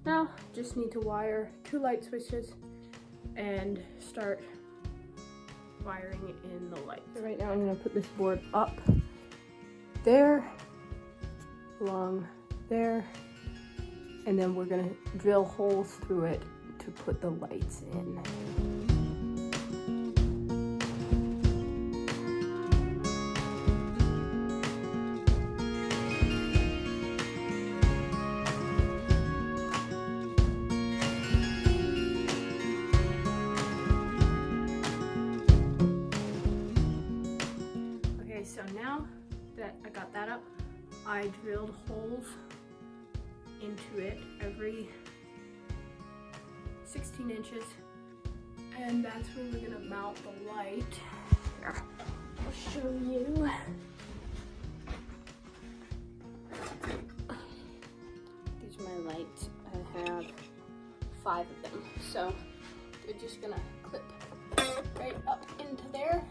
Now, just need to wire 2 light switches and start wiring in the light. So right now I'm gonna put this board up there, along there, and then we're gonna drill holes through it to put the lights in. So now that I got that up, I drilled holes into it every 16 inches, and that's where we're gonna mount the light. Here, I'll show you. These are my lights. I have 5 of them, so they're just gonna clip right up into there.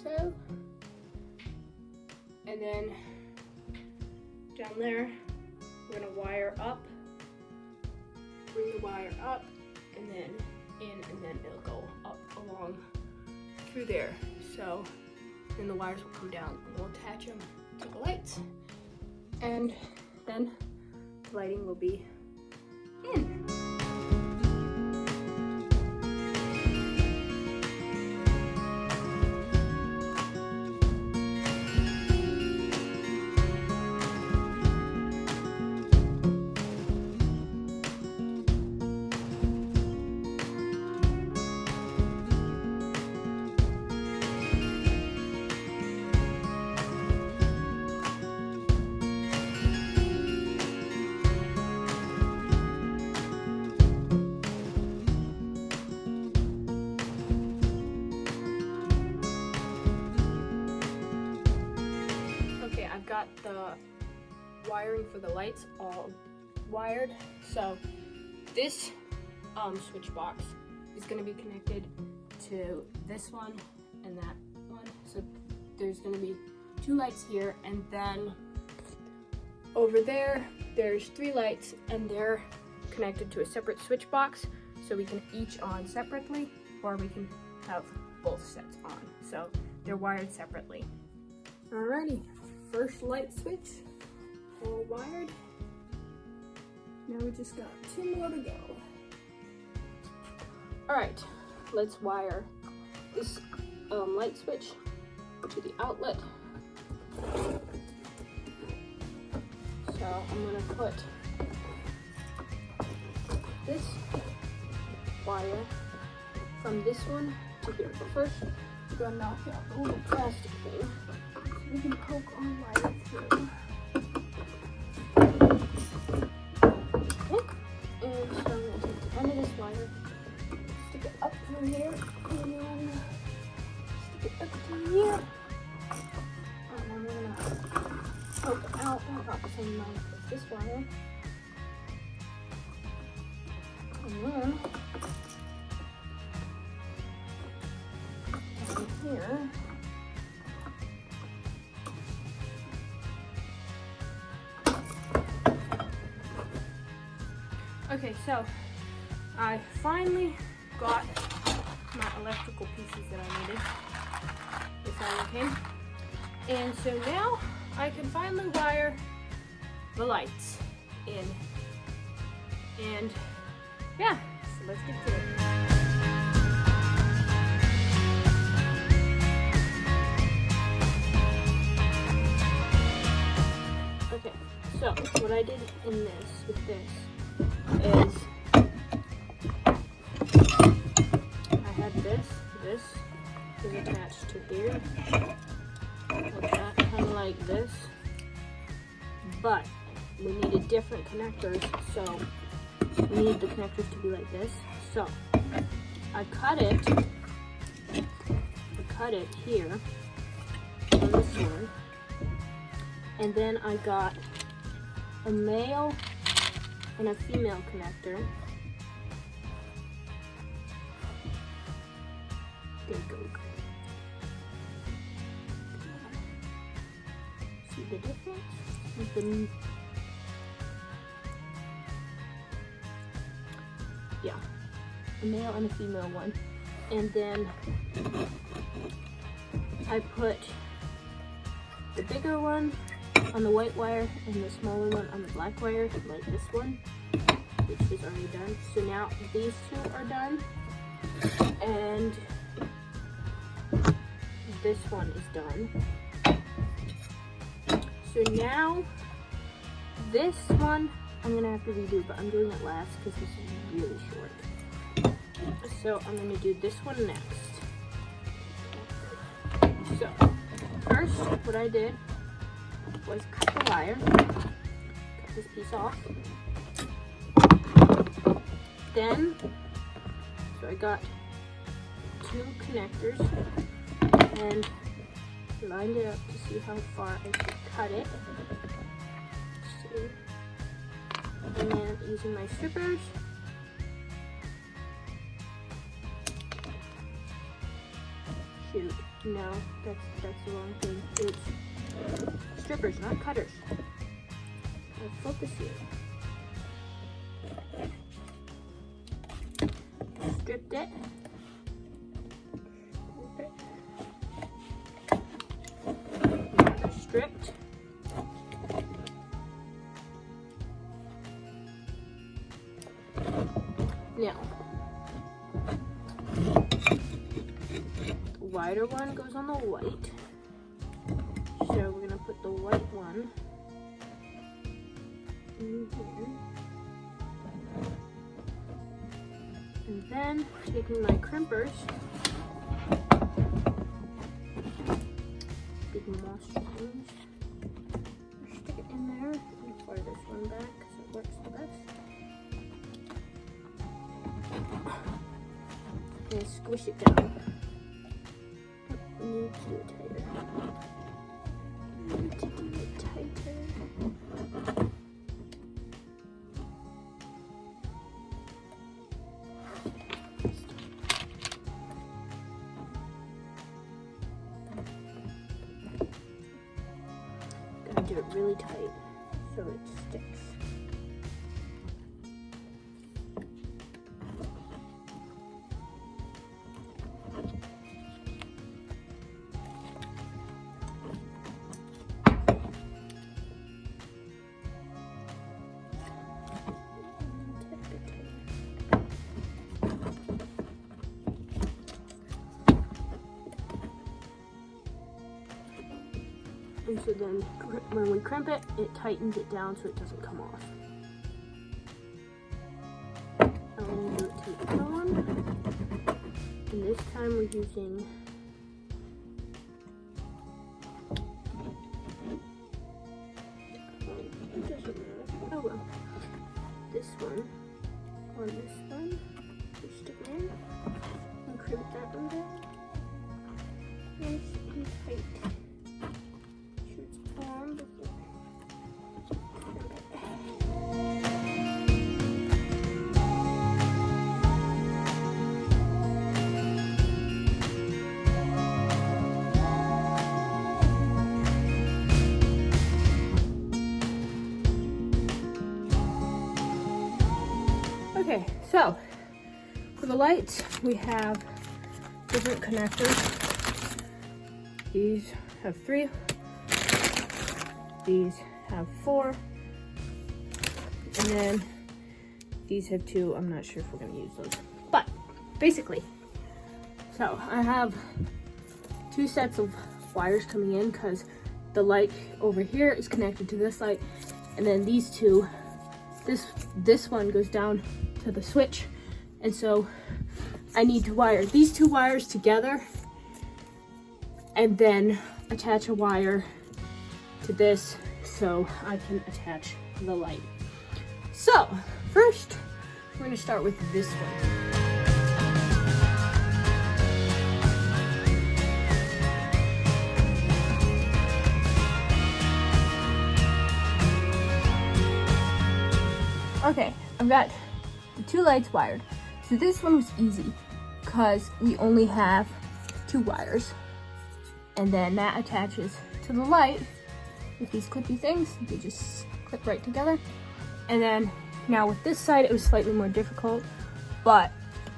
So, and then down there, we're gonna wire up, bring the wire up, and then in, and then it'll go up along through there. So then the wires will come down and we'll attach them to the lights, and then the lighting will be in. I've got the wiring for the lights all wired. So this switch box is going to be connected to this one and that one. So there's going to be 2 lights here, and then over there there's 3 lights, and they're connected to a separate switch box, so we can each on separately, or we can have both sets on. So they're wired separately. Alrighty. First light switch, all wired. Now we just got 2 more to go. All right, let's wire this light switch to the outlet. So I'm gonna put this wire from this one to here. But first, we're gonna knock out the little plastic thing. We can poke our wire through. Okay. And so I'm going to take the end of this wire, stick it up through here, and then stick it up through here. And then we're going to poke it out about the same amount as this wire. And then down here, okay, so I finally got my electrical pieces that I needed. They finally came. And so now I can finally wire the lights in. And yeah, so let's get to it. Okay, so what I did in this, with this, is I had this is attached to here, like that, kind of like this, but we needed different connectors, so we need the connectors to be like this. So I cut it here on this one, and then I got a male and a female connector. There you go. See the difference? a male and a female one. And then I put the bigger one on the white wire and the smaller one on the black wire, like this one, which is already done. So now these two are done, and this one is done. So now this one I'm gonna have to redo, but I'm doing it last because this is really short. So I'm gonna do this one next. So first, what I did was cut the wire, cut this piece off. Then, so I got two connectors and lined it up to see how far I should cut it. See. And then using my strippers, shoot, no, that's the wrong thing. It's strippers, not cutters. I'll focus here. Stripped it. Stripped. Now, the wider one goes on the white. So we're gonna put the white one in here. And then taking my crimpers, big moss strings, stick it in there and fire this one back because it works the best. And squish it down. Oh, need to do it tighter. Need to do it tighter. Gotta do it really tight so it sticks. And so then when we crimp it, it tightens it down so it doesn't come off. I'm going to do it to the other one. And this time we're using it doesn't matter. Oh well. This one on this one. Just stick it in and crimp that one down. Nice and tight. Okay, so for the lights, we have different connectors. These have 3, these have 4, and then these have 2. I'm not sure if we're gonna use those, but basically, so I have 2 sets of wires coming in because the light over here is connected to this light, and then these two, this one goes down to the switch, and so I need to wire these 2 wires together and then attach a wire to this so I can attach the light. So first we're going to start with this one. Okay, I've got the 2 lights wired. So this one was easy because we only have 2 wires. And then that attaches to the light with these clippy things. They just clip right together. And then now with this side, it was slightly more difficult, but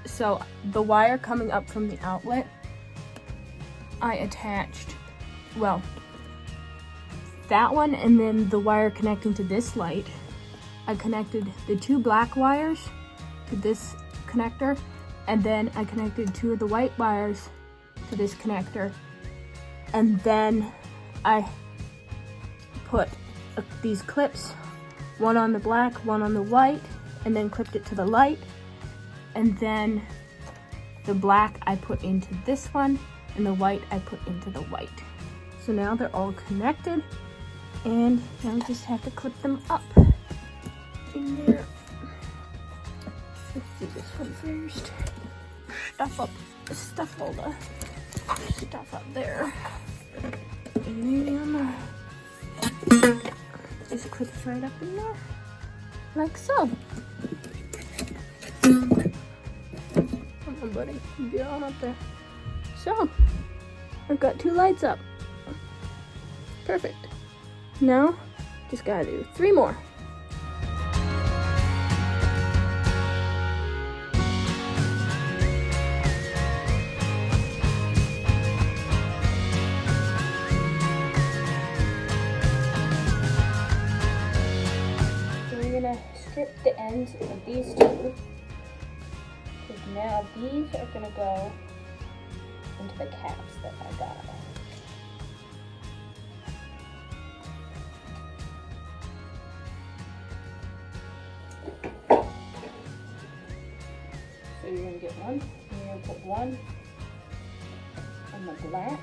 so the wire coming up from the outlet, I attached, well, that one, and then the wire connecting to this light, I connected the 2 black wires to this connector, and then I connected 2 of the white wires to this connector, and then I put these clips, one on the black, one on the white, and then clipped it to the light, and then the black I put into this one, and the white I put into the white. So now they're all connected, and now we just have to clip them up in there. Let's do this one first. Stuff all the stuff up there. And then just clip it right up in there, like so. Come on, buddy, get on up there. So, I've got 2 lights up. Perfect. Now, just gotta do 3 more. Strip the ends of these 2, because now these are going to go into the caps that I got. So you're going to get one, and you're going to put one on the black,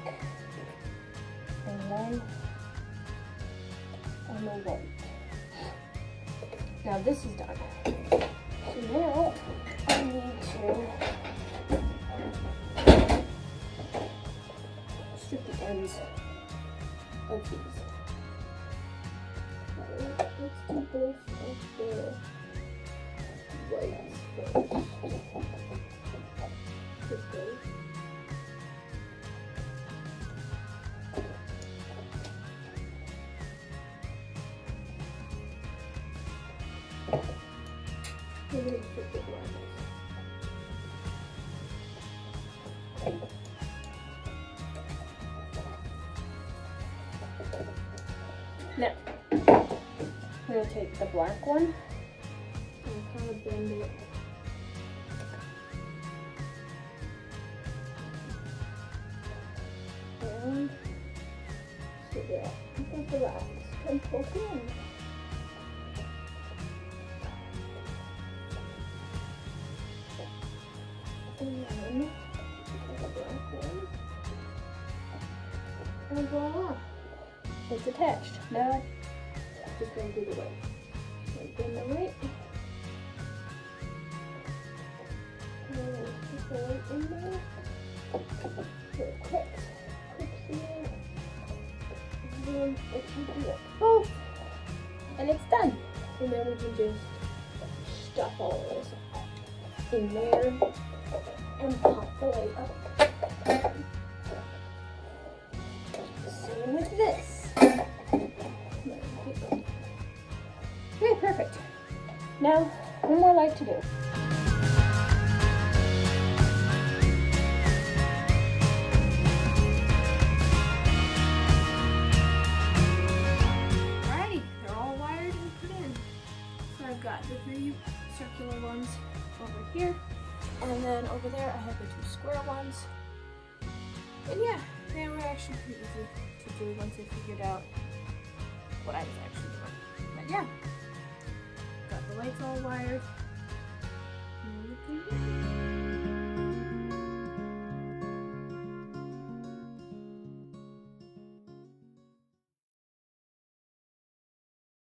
and one on the white. Now this is done. So now I need to strip the ends of these. Let's do both of the whites first. Strip those. Now, I'm going to take the black one and kind of bend it down so that the blacks can poke in. And then the black one, and voila, it's attached. Now, just going to do the white. So bend the white, and then put the white in there. So it clicks in there, and then it can do it both, and it's done. And then we can just stuff all of this in there and pop the light up. Same with this. Okay, perfect. Now, one more light to do. Alrighty, they're all wired and put in. So I've got the 3 circular ones over here. And then over there I have the 2 square ones. And yeah, they were actually pretty easy to do once I figured out what I was actually doing. But yeah, got the lights all wired. And looking good.